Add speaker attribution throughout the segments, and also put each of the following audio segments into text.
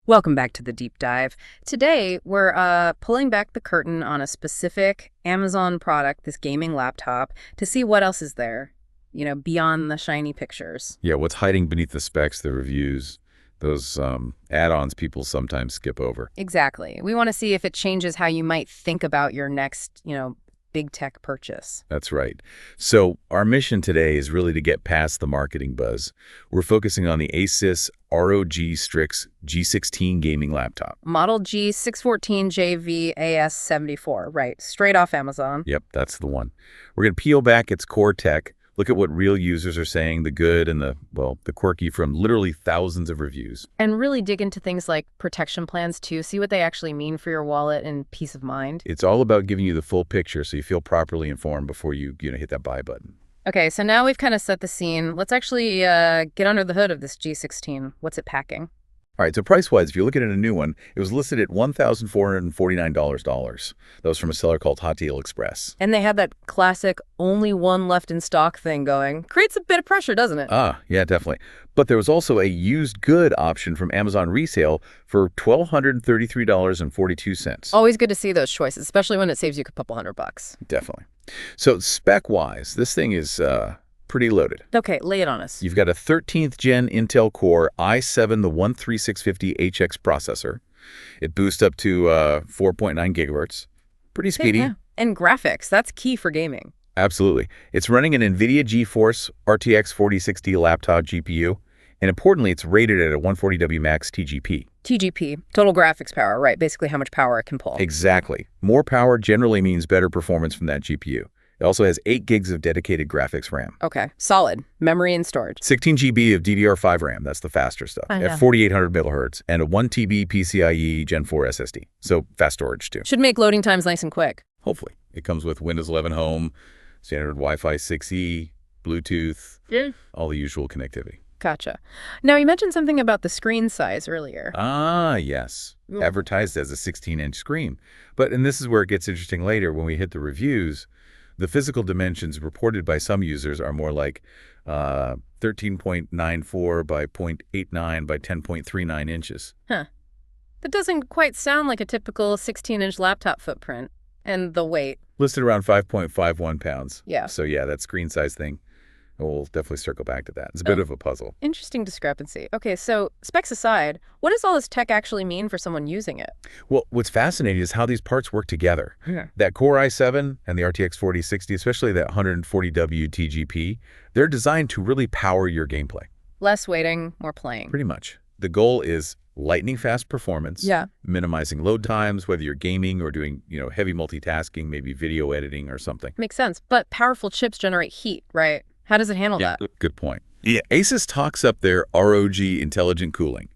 Speaker 1: Welcome back to the deep dive. Today, we're pulling back the curtain on a specific Amazon product, this gaming laptop, to see what else is there, beyond the shiny pictures.
Speaker 2: Yeah, what's hiding beneath the specs, the reviews, those add-ons people sometimes skip over.
Speaker 1: Exactly. We want to see if it changes how you might think about your next, big tech purchase.
Speaker 2: That's right. So our mission today is really to get past the marketing buzz. We're focusing on the ASUS ROG Strix G16 gaming laptop.
Speaker 1: Model G614JV AS74, right, straight off Amazon.
Speaker 2: Yep, that's the one. We're going to peel back its core tech, look at what real users are saying, the good and the quirky from literally thousands of reviews.
Speaker 1: And really dig into things like protection plans, too. See what they actually mean for your wallet and peace of mind.
Speaker 2: It's all about giving you the full picture so you feel properly informed before you hit that buy button.
Speaker 1: Okay, so now we've kind of set the scene. Let's actually get under the hood of this G16. What's it packing?
Speaker 2: All right, so price-wise, if you're looking at a new one, it was listed at $1,449. That was from a seller called Hot Deal Express.
Speaker 1: And they had that classic only one left in stock thing going. Creates a bit of pressure, doesn't it?
Speaker 2: Yeah, definitely. But there was also a used good option from Amazon Resale for $1,233.42.
Speaker 1: Always good to see those choices, especially when it saves you a couple $100.
Speaker 2: Definitely. So spec-wise, this thing is pretty loaded.
Speaker 1: Okay, lay it on us.
Speaker 2: You've got a 13th gen Intel Core i7, the 13650HX processor. It boosts up to 4.9 gigahertz. Pretty speedy.
Speaker 1: Yeah. And graphics, that's key for gaming.
Speaker 2: Absolutely. It's running an NVIDIA GeForce RTX 4060 laptop GPU. And importantly, it's rated at a 140W max TGP.
Speaker 1: TGP, total graphics power, right? Basically how much power it can pull.
Speaker 2: Exactly. More power generally means better performance from that GPU. It also has 8 gigs of dedicated graphics RAM.
Speaker 1: Okay, solid. Memory and storage.
Speaker 2: 16 GB of DDR5 RAM, that's the faster stuff, at 4800 megahertz, and a 1 TB PCIe Gen 4 SSD. So fast storage too.
Speaker 1: Should make loading times nice and quick.
Speaker 2: Hopefully. It comes with Windows 11 Home, standard Wi-Fi 6E, Bluetooth, all the usual connectivity.
Speaker 1: Gotcha. Now, you mentioned something about the screen size earlier.
Speaker 2: Yes. Advertised as a 16-inch screen. And this is where it gets interesting later when we hit the reviews. The physical dimensions reported by some users are more like 13.94 by 0.89 by 10.39 inches.
Speaker 1: Huh. That doesn't quite sound like a typical 16-inch laptop footprint. And the weight.
Speaker 2: Listed around 5.51 pounds.
Speaker 1: Yeah.
Speaker 2: So yeah, that screen size thing, we'll definitely circle back to that. It's a bit of a puzzle.
Speaker 1: Interesting discrepancy. Okay, so specs aside, what does all this tech actually mean for someone using it?
Speaker 2: Well, what's fascinating is how these parts work together.
Speaker 1: Yeah.
Speaker 2: That Core i7 and the RTX 4060, especially that 140W TGP, they're designed to really power your gameplay.
Speaker 1: Less waiting, more playing.
Speaker 2: Pretty much. The goal is lightning fast performance, minimizing load times, whether you're gaming or doing, heavy multitasking, maybe video editing or something.
Speaker 1: Makes sense. But powerful chips generate heat, right? How does it handle that?
Speaker 2: Good point. Yeah, ASUS talks up their ROG intelligent cooling.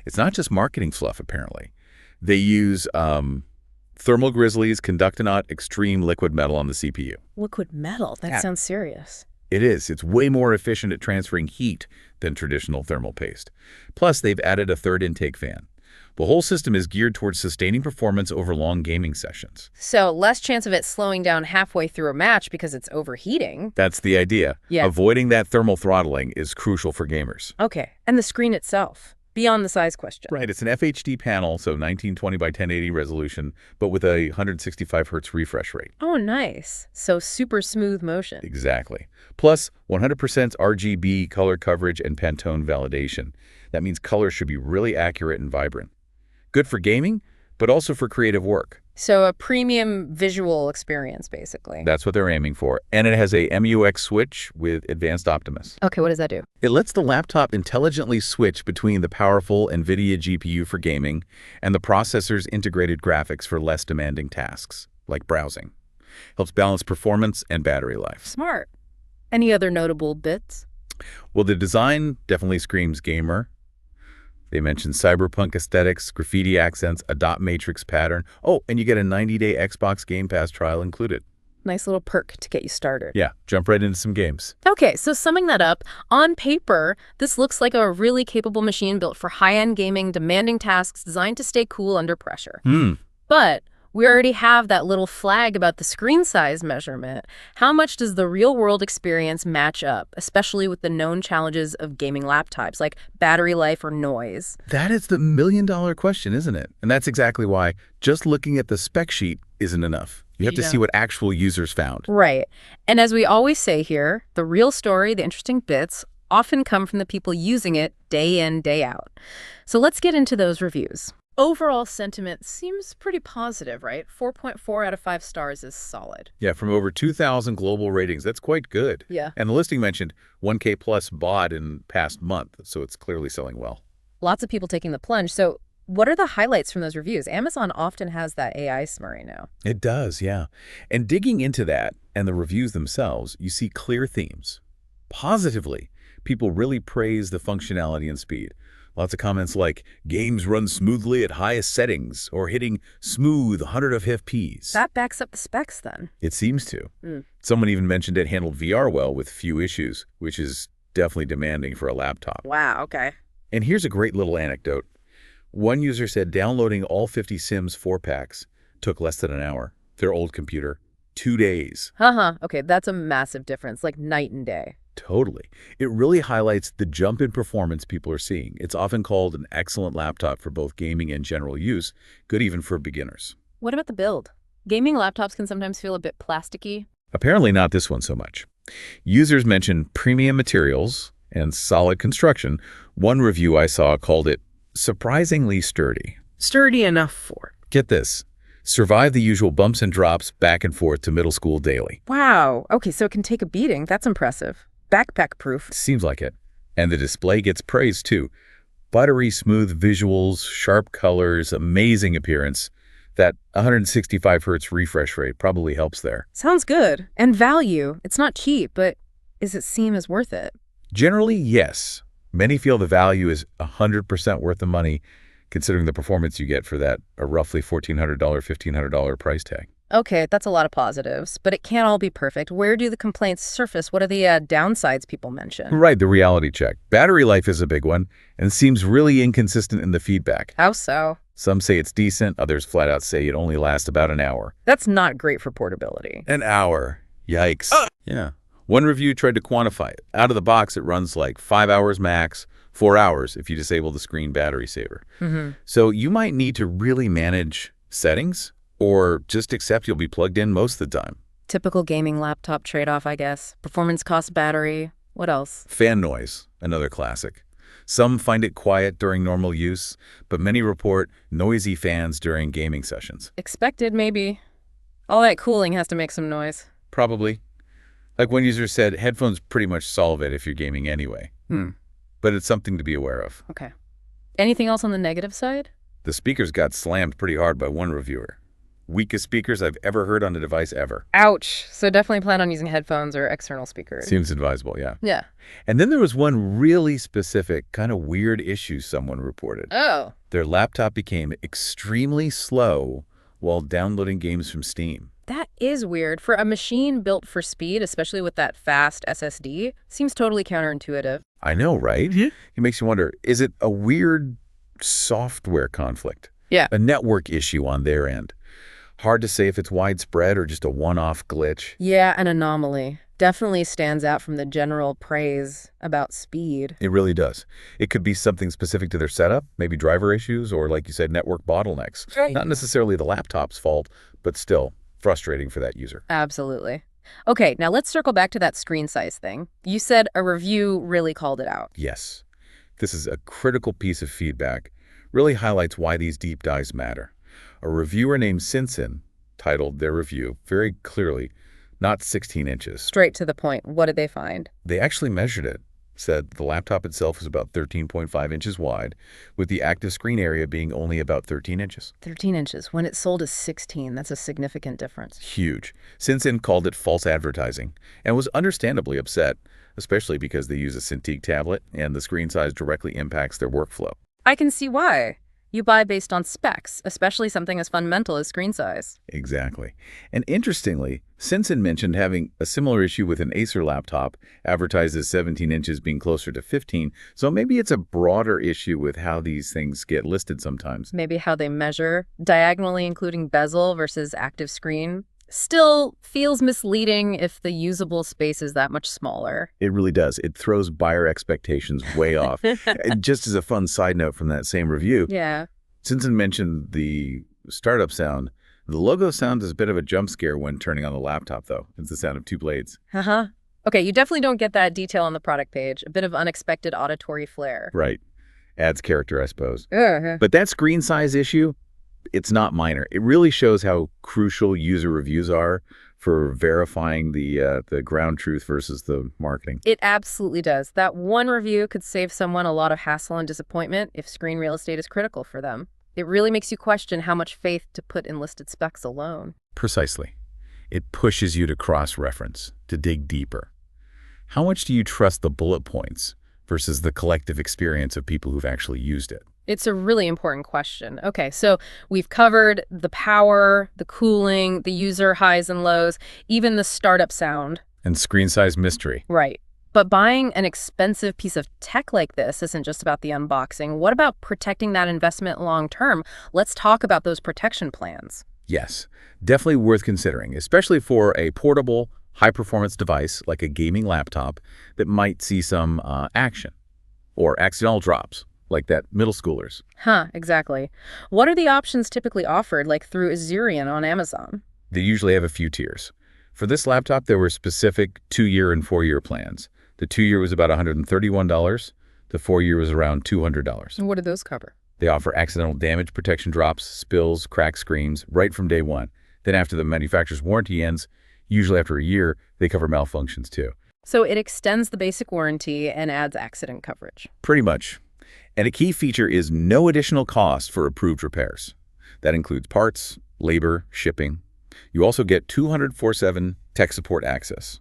Speaker 2: It's not just marketing fluff, apparently. They use Thermal Grizzly's Conductinaut Extreme Liquid Metal on the CPU.
Speaker 1: Liquid metal? That sounds serious.
Speaker 2: It is. It's way more efficient at transferring heat than traditional thermal paste. Plus, they've added a third intake fan. The whole system is geared towards sustaining performance over long gaming sessions.
Speaker 1: So less chance of it slowing down halfway through a match because it's overheating.
Speaker 2: That's the idea.
Speaker 1: Yeah.
Speaker 2: Avoiding that thermal throttling is crucial for gamers.
Speaker 1: Okay. And the screen itself, beyond the size question.
Speaker 2: Right. It's an FHD panel, so 1920 by 1080 resolution, but with a 165 hertz refresh rate.
Speaker 1: Oh, nice. So super smooth motion.
Speaker 2: Exactly. Plus 100% RGB color coverage and Pantone validation. That means color should be really accurate and vibrant. Good for gaming, but also for creative work.
Speaker 1: So a premium visual experience, basically.
Speaker 2: That's what they're aiming for. And it has a MUX switch with Advanced Optimus.
Speaker 1: Okay, what does that do?
Speaker 2: It lets the laptop intelligently switch between the powerful NVIDIA GPU for gaming and the processor's integrated graphics for less demanding tasks, like browsing. Helps balance performance and battery life.
Speaker 1: Smart. Any other notable bits?
Speaker 2: Well, the design definitely screams gamer. They mentioned cyberpunk aesthetics, graffiti accents, a dot matrix pattern. Oh, and you get a 90-day Xbox Game Pass trial included.
Speaker 1: Nice little perk to get you started.
Speaker 2: Yeah, jump right into some games.
Speaker 1: Okay, so summing that up, on paper, this looks like a really capable machine built for high-end gaming, demanding tasks, designed to stay cool under pressure. But We already have that little flag about the screen size measurement. How much does the real-world experience match up, especially with the known challenges of gaming laptops, like battery life or noise?
Speaker 2: That is the million-dollar question, isn't it? And that's exactly why just looking at the spec sheet isn't enough. You have to see what actual users found.
Speaker 1: Right. And as we always say here, the real story, the interesting bits, often come from the people using it day in, day out. So let's get into those reviews. Overall sentiment seems pretty positive, right? 4.4 out of 5 stars is solid.
Speaker 2: Yeah, from over 2,000 global ratings. That's quite good.
Speaker 1: Yeah.
Speaker 2: And the listing mentioned 1K plus bought in past month, so it's clearly selling well.
Speaker 1: Lots of people taking the plunge. So what are the highlights from those reviews? Amazon often has that AI summary now.
Speaker 2: It does, yeah. And digging into that and the reviews themselves, you see clear themes. Positively, people really praise the functionality and speed. Lots of comments like, games run smoothly at highest settings, or hitting smooth 100 FPS.
Speaker 1: That backs up the specs then.
Speaker 2: It seems to. Someone even mentioned it handled VR well with few issues, which is definitely demanding for a laptop.
Speaker 1: Wow, okay.
Speaker 2: And here's a great little anecdote. One user said downloading all 50 Sims 4-packs took less than an hour. Their old computer, 2 days.
Speaker 1: Okay, that's a massive difference, like night and day.
Speaker 2: Totally. It really highlights the jump in performance people are seeing. It's often called an excellent laptop for both gaming and general use, good even for beginners.
Speaker 1: What about the build? Gaming laptops can sometimes feel a bit plasticky.
Speaker 2: Apparently not this one so much. Users mentioned premium materials and solid construction. One review I saw called it surprisingly sturdy.
Speaker 1: Sturdy enough for.
Speaker 2: Get this. Survive the usual bumps and drops back and forth to middle school daily.
Speaker 1: Wow. Okay, so it can take a beating. That's impressive. Backpack proof.
Speaker 2: Seems like it. And the display gets praised too. Buttery smooth visuals, sharp colors, amazing appearance. That 165 Hz refresh rate probably helps there.
Speaker 1: Sounds good. And value. It's not cheap, but does it seem as worth it?
Speaker 2: Generally, yes. Many feel the value is 100% worth the money, considering the performance you get for that a roughly $1,400, $1,500 price tag.
Speaker 1: Okay, that's a lot of positives, but it can't all be perfect. Where do the complaints surface? What are the downsides people mention?
Speaker 2: Right, the reality check. Battery life is a big one and seems really inconsistent in the feedback.
Speaker 1: How so?
Speaker 2: Some say it's decent, others flat out say it only lasts about an hour.
Speaker 1: That's not great for portability.
Speaker 2: An hour. Yikes. Yeah. One review tried to quantify it. Out of the box, it runs like 5 hours max, 4 hours if you disable the screen battery saver. So you might need to really manage settings or just accept you'll be plugged in most of the time.
Speaker 1: Typical gaming laptop trade-off, I guess. Performance costs battery. What else?
Speaker 2: Fan noise, another classic. Some find it quiet during normal use, but many report noisy fans during gaming sessions.
Speaker 1: Expected, maybe. All that cooling has to make some noise.
Speaker 2: Probably. Like one user said, headphones pretty much solve it if you're gaming anyway. But it's something to be aware of.
Speaker 1: Okay. Anything else on the negative side?
Speaker 2: The speakers got slammed pretty hard by one reviewer. Weakest speakers I've ever heard on a device ever.
Speaker 1: Ouch. So definitely plan on using headphones or external speakers.
Speaker 2: Seems advisable, yeah.
Speaker 1: Yeah.
Speaker 2: And then there was one really specific, kind of weird issue someone reported.
Speaker 1: Oh.
Speaker 2: Their laptop became extremely slow while downloading games from Steam.
Speaker 1: That is weird. For a machine built for speed, especially with that fast SSD, seems totally counterintuitive.
Speaker 2: I know, right? It makes you wonder, is it a weird software conflict?
Speaker 1: Yeah.
Speaker 2: A network issue on their end? Hard to say if it's widespread or just a one-off glitch.
Speaker 1: Yeah, an anomaly. Definitely stands out from the general praise about speed.
Speaker 2: It really does. It could be something specific to their setup, maybe driver issues, or like you said, network bottlenecks.
Speaker 1: Right.
Speaker 2: Not necessarily the laptop's fault, but still frustrating for that user.
Speaker 1: Absolutely. Okay, now let's circle back to that screen size thing. You said a review really called it out.
Speaker 2: Yes. This is a critical piece of feedback. Really highlights why these deep dives matter. A reviewer named Sinsin titled their review very clearly, not 16 inches.
Speaker 1: Straight to the point. What did they find?
Speaker 2: They actually measured it. Said the laptop itself is about 13.5 inches wide, with the active screen area being only about 13 inches.
Speaker 1: 13 inches. When it's sold as 16, that's a significant difference.
Speaker 2: Huge. Sinsin called it false advertising and was understandably upset, especially because they use a Cintiq tablet and the screen size directly impacts their workflow.
Speaker 1: I can see why. You buy based on specs, especially something as fundamental as screen size.
Speaker 2: Exactly. And interestingly, Sinson mentioned having a similar issue with an Acer laptop, advertised as 17 inches being closer to 15, so maybe it's a broader issue with how these things get listed sometimes.
Speaker 1: Maybe how they measure, diagonally including bezel versus active screen. Still feels misleading if the usable space is that much smaller.
Speaker 2: It really does. It throws buyer expectations way off. And just as a fun side note from that same review,
Speaker 1: Yeah.
Speaker 2: Sinson mentioned the startup sound. The logo sound is a bit of a jump scare when turning on the laptop, though. It's the sound of two blades.
Speaker 1: Uh-huh. Okay, you definitely don't get that detail on the product page. A bit of unexpected auditory flair.
Speaker 2: Right. Adds character, I suppose.
Speaker 1: Uh-huh.
Speaker 2: But that screen size issue, it's not minor. It really shows how crucial user reviews are for verifying the ground truth versus the marketing.
Speaker 1: It absolutely does. That one review could save someone a lot of hassle and disappointment if screen real estate is critical for them. It really makes you question how much faith to put in listed specs alone.
Speaker 2: Precisely. It pushes you to cross-reference, to dig deeper. How much do you trust the bullet points versus the collective experience of people who've actually used it?
Speaker 1: It's a really important question. Okay, so we've covered the power, the cooling, the user highs and lows, even the startup sound.
Speaker 2: And screen size mystery.
Speaker 1: Right. But buying an expensive piece of tech like this isn't just about the unboxing. What about protecting that investment long term? Let's talk about those protection plans.
Speaker 2: Yes, definitely worth considering, especially for a portable, high-performance device like a gaming laptop that might see some action or accidental drops, like that middle schoolers.
Speaker 1: Huh, exactly. What are the options typically offered, like through Asurion on Amazon?
Speaker 2: They usually have a few tiers. For this laptop, there were specific 2-year and 4-year plans. The 2-year was about $131. The 4-year was around $200.
Speaker 1: And what do those cover?
Speaker 2: They offer accidental damage protection drops, spills, cracked screens right from day one. Then after the manufacturer's warranty ends, usually after a year, they cover malfunctions too.
Speaker 1: So it extends the basic warranty and adds accident coverage.
Speaker 2: Pretty much. And a key feature is no additional cost for approved repairs. That includes parts, labor, shipping. You also get 224/7 tech support access.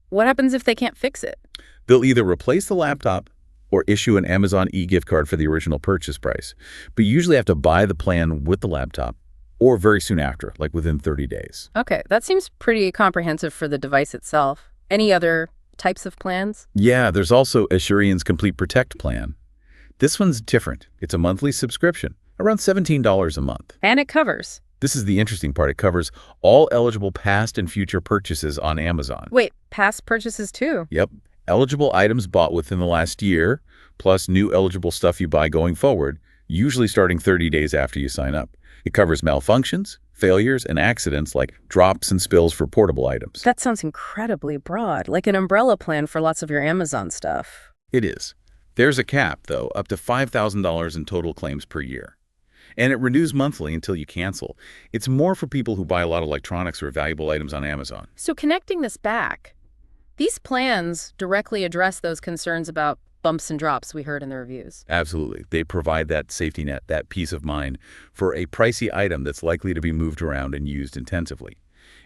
Speaker 1: What happens if they can't fix it?
Speaker 2: They'll either replace the laptop or issue an Amazon e-gift card for the original purchase price. But you usually have to buy the plan with the laptop or very soon after, like within 30 days.
Speaker 1: Okay, that seems pretty comprehensive for the device itself. Any other types of plans?
Speaker 2: Yeah, there's also Asurion's Complete Protect plan. This one's different. It's a monthly subscription, around $17 a month.
Speaker 1: And it covers.
Speaker 2: This is the interesting part. It covers all eligible past and future purchases on Amazon.
Speaker 1: Wait, past purchases too?
Speaker 2: Yep. Eligible items bought within the last year, plus new eligible stuff you buy going forward, usually starting 30 days after you sign up. It covers malfunctions, failures, and accidents like drops and spills for portable items.
Speaker 1: That sounds incredibly broad, like an umbrella plan for lots of your Amazon stuff.
Speaker 2: It is. There's a cap, though, up to $5,000 in total claims per year. And it renews monthly until you cancel. It's more for people who buy a lot of electronics or valuable items on Amazon.
Speaker 1: So connecting this back, these plans directly address those concerns about bumps and drops we heard in the reviews.
Speaker 2: Absolutely. They provide that safety net, that peace of mind for a pricey item that's likely to be moved around and used intensively.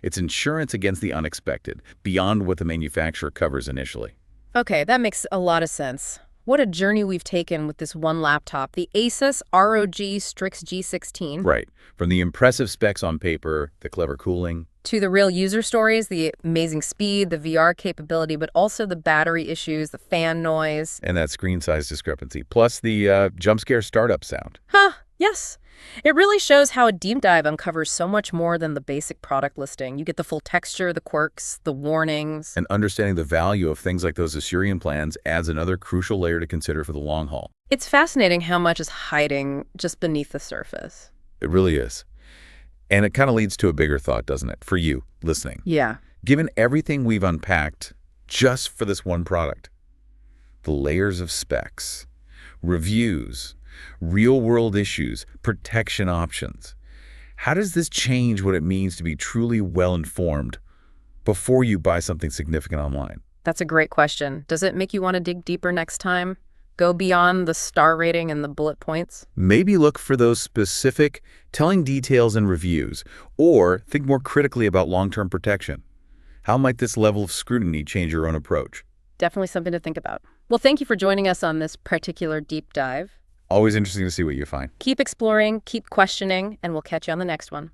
Speaker 2: It's insurance against the unexpected, beyond what the manufacturer covers initially.
Speaker 1: Okay, that makes a lot of sense. What a journey we've taken with this one laptop, the ASUS ROG Strix G16.
Speaker 2: Right. From the impressive specs on paper, the clever cooling,
Speaker 1: to the real user stories, the amazing speed, the VR capability, but also the battery issues, the fan noise.
Speaker 2: and that screen size discrepancy, plus the jump scare startup sound.
Speaker 1: Huh, yes. It really shows how a deep dive uncovers so much more than the basic product listing. You get the full texture, the quirks, the warnings.
Speaker 2: And understanding the value of things like those Asurion plans adds another crucial layer to consider for the long haul.
Speaker 1: It's fascinating how much is hiding just beneath the surface.
Speaker 2: It really is. And it kind of leads to a bigger thought, doesn't it, for you listening?
Speaker 1: Yeah.
Speaker 2: Given everything we've unpacked just for this one product, the layers of specs, reviews, real-world issues, protection options, how does this change what it means to be truly well-informed before you buy something significant online?
Speaker 1: That's a great question. Does it make you want to dig deeper next time? Go beyond the star rating and the bullet points?
Speaker 2: Maybe look for those specific, telling details in reviews, or think more critically about long-term protection. How might this level of scrutiny change your own approach?
Speaker 1: Definitely something to think about. Well, thank you for joining us on this particular deep dive.
Speaker 2: Always interesting to see what you find.
Speaker 1: Keep exploring, keep questioning, and we'll catch you on the next one.